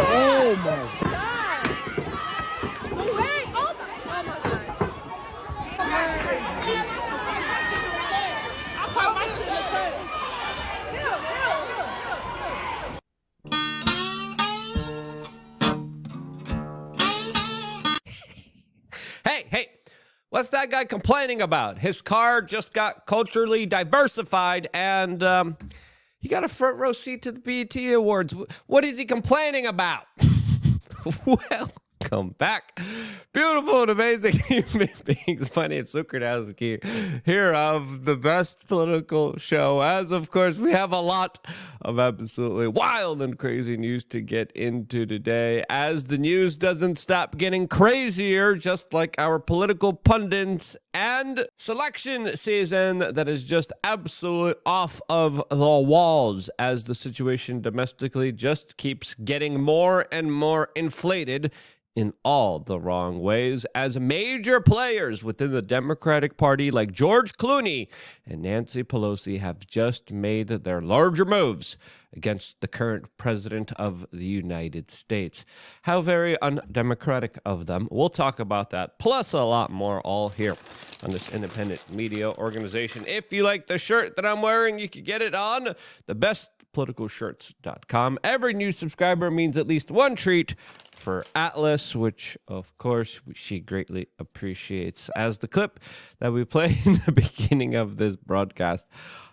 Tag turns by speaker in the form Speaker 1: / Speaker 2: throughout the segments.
Speaker 1: Oh my God.
Speaker 2: Hey, what's that guy complaining about? His car just got culturally diversified and he got a front row seat to the BET Awards. What is he complaining about? Welcome back. Beautiful and amazing human beings. My name's Sukradowski here of the best political show. As of course, we have a lot of absolutely wild and crazy news to get into today. As the news doesn't stop getting crazier, just like our political pundits, and selection season that is just absolutely off of the walls as the situation domestically just keeps getting more and more inflated in all the wrong ways, as major players within the Democratic Party like George Clooney and Nancy Pelosi have just made their larger moves against the current president of the United States. How very undemocratic of them. We'll talk about that, plus a lot more, all here on this independent media organization. If you like the shirt that I'm wearing, you can get it on thebestpoliticalshirts.com. Every new subscriber means at least one treat for Atlas, which of course she greatly appreciates, as the clip that we play in the beginning of this broadcast,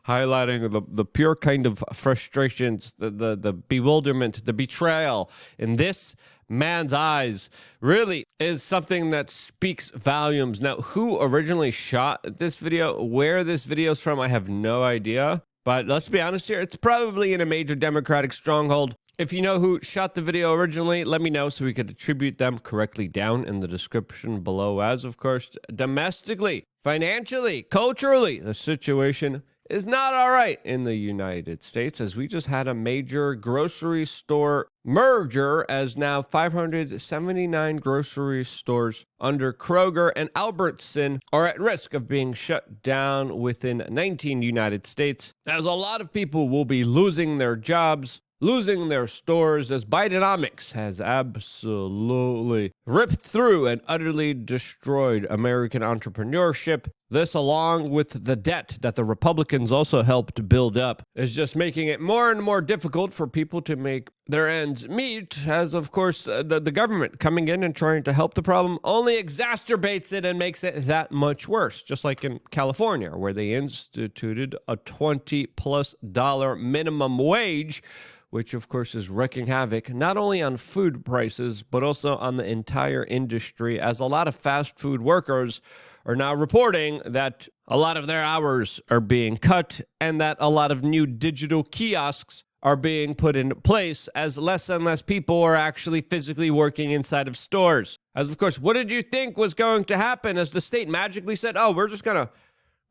Speaker 2: highlighting the pure kind of frustrations, the bewilderment, the betrayal in this man's eyes, really is something that speaks volumes. Now, who originally shot this video, where this video is from, I have no idea. But let's be honest here, it's probably in a major Democratic stronghold. If you know who shot the video originally, let me know so we could attribute them correctly down in the description below. As of course, domestically, financially, culturally, the situation is not all right in the United States, as we just had a major grocery store merger, as now 579 grocery stores under Kroger and Albertson are at risk of being shut down within 19 United States, as a lot of people will be losing their jobs, losing their stores, as Bidenomics has absolutely ripped through and utterly destroyed American entrepreneurship. This, along with the debt that the Republicans also helped build up, is just making it more and more difficult for people to make their ends meet, as of course the government coming in and trying to help the problem only exacerbates it and makes it that much worse. Just like in California, where they instituted a $20+ minimum wage, which of course is wreaking havoc not only on food prices, but also on the entire industry, as a lot of fast food workers are now reporting that a lot of their hours are being cut and that a lot of new digital kiosks are being put in place, as less and less people are actually physically working inside of stores. As of course, what did you think was going to happen as the state magically said, oh, we're just going to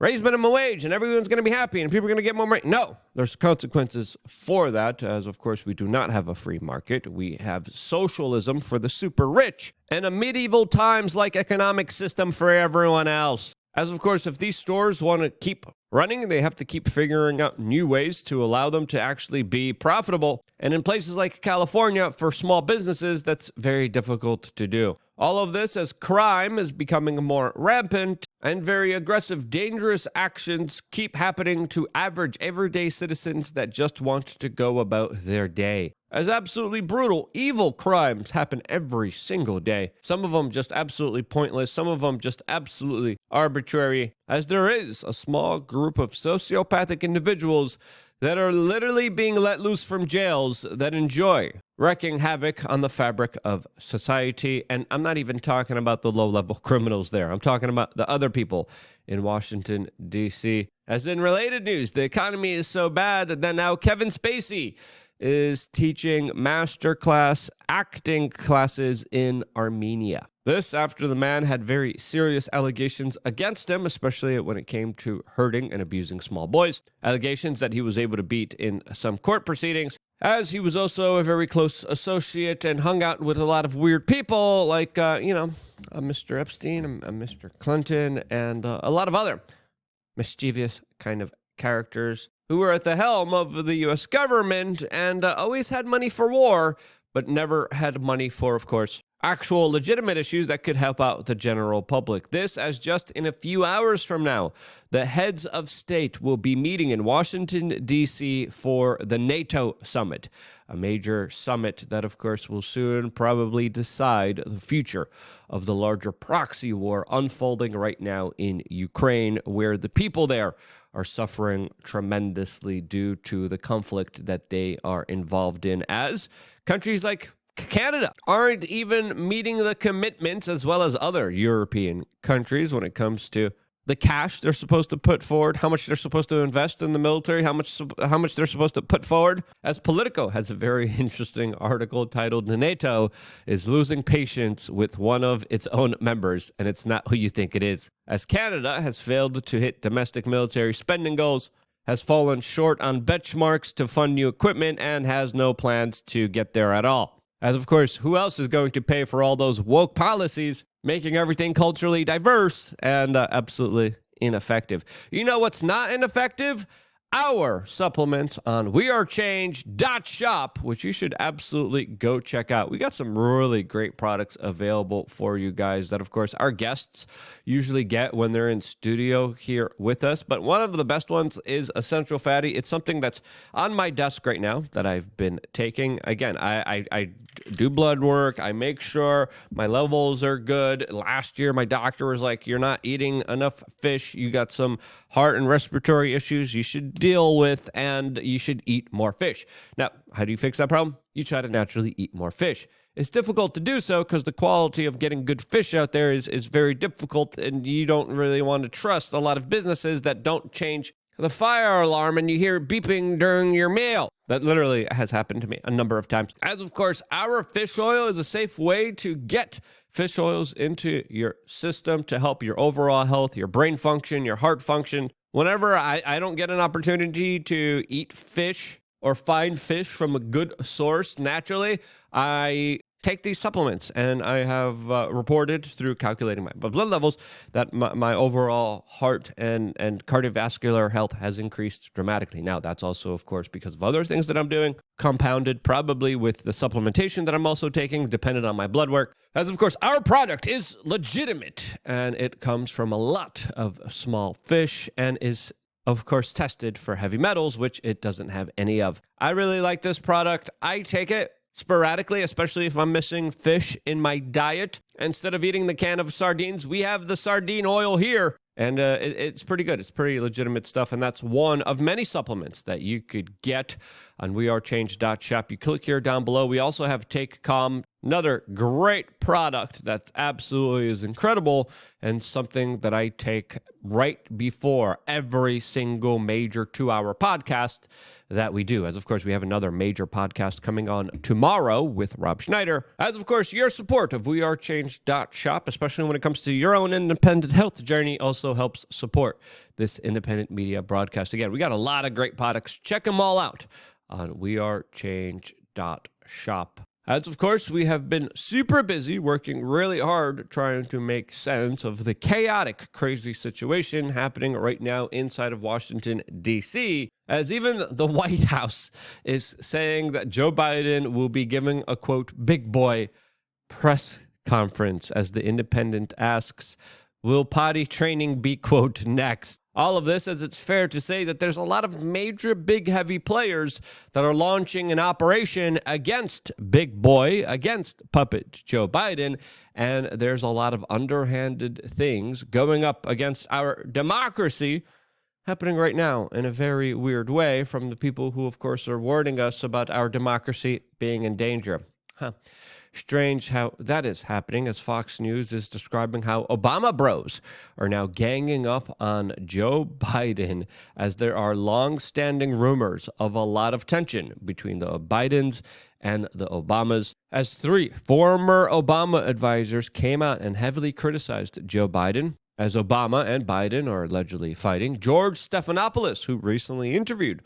Speaker 2: raise minimum wage and everyone's going to be happy and people are going to get more money? No, there's consequences for that, as of course we do not have a free market. We have socialism for the super rich and a medieval times-like economic system for everyone else. As of course, if these stores want to keep running, they have to keep figuring out new ways to allow them to actually be profitable. And in places like California, for small businesses, that's very difficult to do. All of this as crime is becoming more rampant and very aggressive, dangerous actions keep happening to average, everyday citizens that just want to go about their day. As absolutely brutal, evil crimes happen every single day. Some of them just absolutely pointless, some of them just absolutely arbitrary, as there is a small group of sociopathic individuals that are literally being let loose from jails that enjoy wreaking havoc on the fabric of society. And I'm not even talking about the low-level criminals there. I'm talking about the other people in Washington, D.C. As in related news, the economy is so bad that now Kevin Spacey is teaching masterclass acting classes in Armenia. This after the man had very serious allegations against him, especially when it came to hurting and abusing small boys. Allegations that he was able to beat in some court proceedings, as he was also a very close associate and hung out with a lot of weird people like, Mr. Epstein, Mr. Clinton, and a lot of other mischievous kind of characters. who were at the helm of the U.S. government and always had money for war, but never had money for, of course, actual legitimate issues that could help out the general public. This, as just in a few hours from now, the heads of state will be meeting in Washington, D.C. for the NATO summit, a major summit that, of course, will soon probably decide the future of the larger proxy war unfolding right now in Ukraine, where the people there are suffering tremendously due to the conflict that they are involved in, as countries like Canada aren't even meeting the commitments, as well as other European countries, when it comes to the cash they're supposed to put forward, how much they're supposed to invest in the military, how much they're supposed to put forward. As Politico has a very interesting article titled "NATO is losing patience with one of its own members, and it's not who you think it is." As Canada has failed to hit domestic military spending goals, has fallen short on benchmarks to fund new equipment, and has no plans to get there at all. And of course, who else is going to pay for all those woke policies, making everything culturally diverse and absolutely ineffective? You know what's not ineffective? Our supplements on wearechange.shop, which you should absolutely go check out. We got some really great products available for you guys that, of course, our guests usually get when they're in studio here with us. But one of the best ones is Essential Fatty. It's something that's on my desk right now that I've been taking. Again, I do blood work. I make sure my levels are good. Last year, my doctor was like, "You're not eating enough fish. You got some heart and respiratory issues you should deal with, and you should eat more fish." Now, how do you fix that problem? You try to naturally eat more fish. It's difficult to do so because the quality of getting good fish out there is very difficult, and you don't really want to trust a lot of businesses that don't change the fire alarm and you hear beeping during your meal. That literally has happened to me a number of times. As of course, our fish oil is a safe way to get fish oils into your system to help your overall health, your brain function, your heart function. Whenever I don't get an opportunity to eat fish or find fish from a good source naturally, I take these supplements, and I have reported through calculating my blood levels that my overall heart and cardiovascular health has increased dramatically. Now, that's also, of course, because of other things that I'm doing, compounded probably with the supplementation that I'm also taking, dependent on my blood work. As, of course, our product is legitimate, and it comes from a lot of small fish and is, of course, tested for heavy metals, which it doesn't have any of. I really like this product. I take it sporadically, especially if I'm missing fish in my diet. Instead of eating the can of sardines, we have the sardine oil here. And it's pretty good. It's pretty legitimate stuff. And that's one of many supplements that you could get on wearechange.shop. You click here down below. We also have Take Calm, another great product that absolutely is incredible and something that I take right before every single major 2-hour podcast that we do. As of course, we have another major podcast coming on tomorrow with Rob Schneider. As of course, your support of wearechange.shop, especially when it comes to your own independent health journey, also helps support this independent media broadcast. Again, we got a lot of great products. Check them all out on wearechange.shop. As of course, we have been super busy working really hard trying to make sense of the chaotic, crazy situation happening right now inside of Washington, D.C., as even the White House is saying that Joe Biden will be giving a, quote, big boy press conference, as The Independent asks, will potty training be, quote, next? All of this, as it's fair to say that there's a lot of major big heavy players that are launching an operation against big boy, against puppet Joe Biden, and there's a lot of underhanded things going up against our democracy happening right now in a very weird way from the people who, of course, are warning us about our democracy being in danger. Strange how that is happening, as Fox News is describing how Obama bros are now ganging up on Joe Biden, as there are long-standing rumors of a lot of tension between the Bidens and the Obamas, as 3 former Obama advisors came out and heavily criticized Joe Biden, as Obama and Biden are allegedly fighting. George Stephanopoulos, who recently interviewed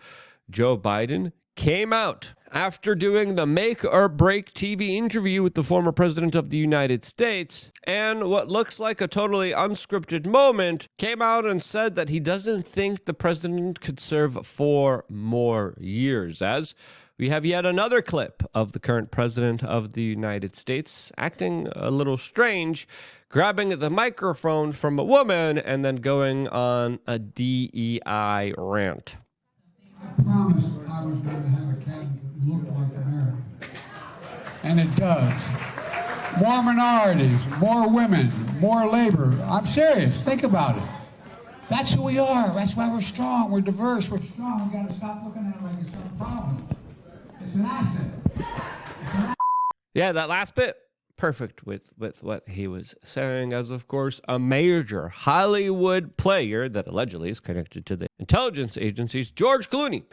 Speaker 2: Joe Biden, came out after doing the make or break TV interview with the former president of the United States, and what looks like a totally unscripted moment, came out and said that he doesn't think the president could serve 4 more years, as we have yet another clip of the current president of the United States acting a little strange, grabbing the microphone from a woman and then going on a DEI rant.
Speaker 1: I promised I was going to have a candidate that looked like America. And it does. More minorities, more women, more labor. I'm serious. Think about it. That's who we are. That's why we're strong. We're diverse. We're strong. We've got to stop looking at it like it's some problem. It's an asset.
Speaker 2: Yeah, that last bit, perfect with what he was saying, as of course a major Hollywood player that allegedly is connected to the intelligence agencies, George Clooney,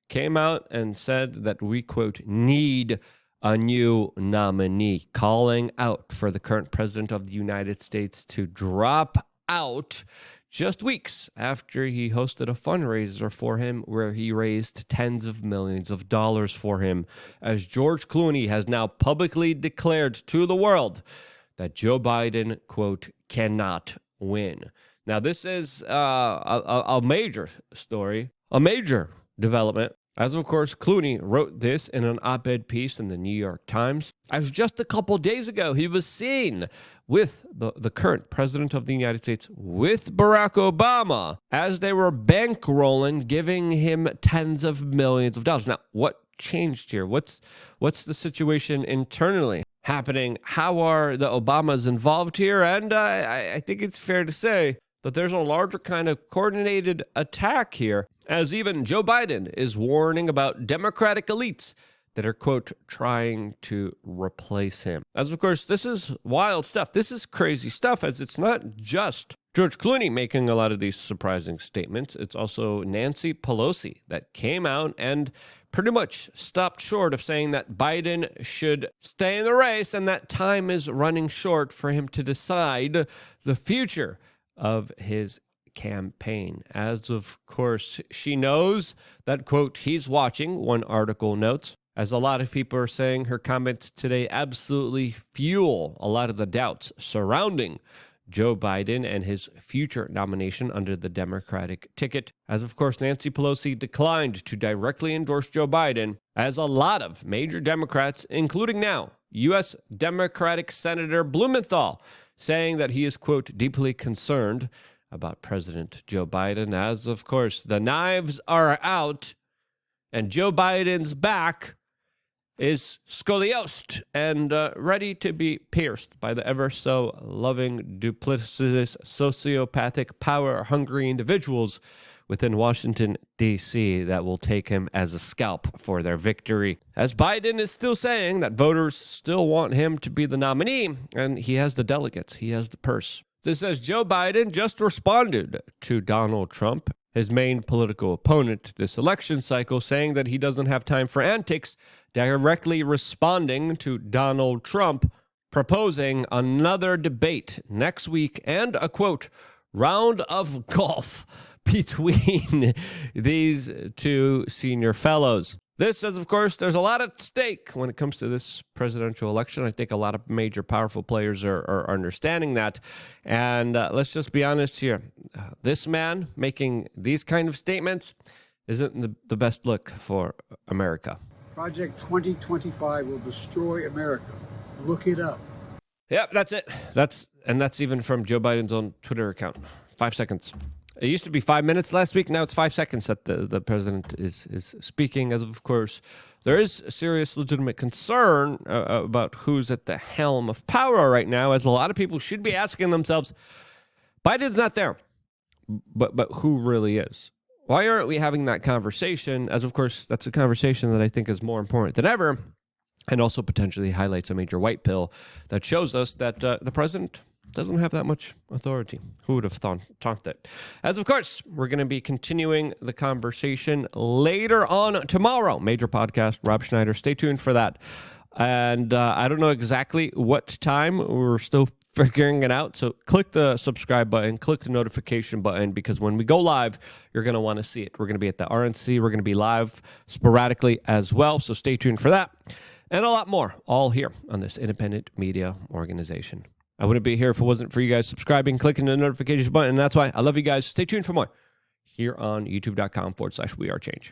Speaker 2: came out and said that we, quote, need a new nominee, calling out for the current president of the United States to drop out just weeks after he hosted a fundraiser for him where he raised tens of millions of dollars for him, as George Clooney has now publicly declared to the world that Joe Biden, quote, cannot win. Now, this is a major story, a major development, as of course Clooney wrote this in an op-ed piece in the New York Times, as just a couple days ago he was seen with the current president of the United States, with Barack Obama, as they were bankrolling, giving him tens of millions of dollars. Now, what changed here? What's the situation internally happening? How are the Obamas involved here? And I think it's fair to say that there's a larger kind of coordinated attack here, as even Joe Biden is warning about Democratic elites that are, quote, trying to replace him. As of course, this is wild stuff. This is crazy stuff, as it's not just George Clooney making a lot of these surprising statements. It's also Nancy Pelosi that came out and pretty much stopped short of saying that Biden should stay in the race and that time is running short for him to decide the future of his campaign. As of course, she knows that, quote, he's watching, one article notes, as a lot of people are saying her comments today absolutely fuel a lot of the doubts surrounding Joe Biden and his future nomination under the Democratic ticket. As of course, Nancy Pelosi declined to directly endorse Joe Biden, as a lot of major Democrats, including now U.S. Democratic Senator Blumenthal, saying that he is, quote, deeply concerned about President Joe Biden, as of course the knives are out and Joe Biden's back is scoliosed and ready to be pierced by the ever so loving, duplicitous, sociopathic, power-hungry individuals within Washington, D.C. that will take him as a scalp for their victory. As Biden is still saying that voters still want him to be the nominee, and he has the delegates, he has the purse. This says Joe Biden just responded to Donald Trump, his main political opponent this election cycle, saying that he doesn't have time for antics, directly responding to Donald Trump proposing another debate next week and a, quote, round of golf between these two senior fellows. This says, of course, there's a lot at stake when it comes to this presidential election. I think a lot of major powerful players are understanding that. And let's just be honest here. This man making these kind of statements isn't the best look for America.
Speaker 1: Project 2025 will destroy America. Look it up.
Speaker 2: Yep, that's it. That's even from Joe Biden's own Twitter account. 5 seconds. It used to be 5 minutes last week. Now it's 5 seconds that the president is speaking. As of course, there is a serious, legitimate concern about who's at the helm of power right now, as a lot of people should be asking themselves, Biden's not there, but who really is? Why aren't we having that conversation? As of course, that's a conversation that I think is more important than ever, and also potentially highlights a major white pill that shows us that the president doesn't have that much authority. Who would have thought that? As of course, we're going to be continuing the conversation later on tomorrow. Major podcast, Rob Schneider. Stay tuned for that. And I don't know exactly what time. We're still figuring it out. So click the subscribe button, click the notification button, because when we go live, you're going to want to see it. We're going to be at the RNC. We're going to be live sporadically as well. So stay tuned for that and a lot more, all here on this independent media organization. I wouldn't be here if it wasn't for you guys subscribing, clicking the notification button. And that's why I love you guys. Stay tuned for more here on youtube.com/wearechange.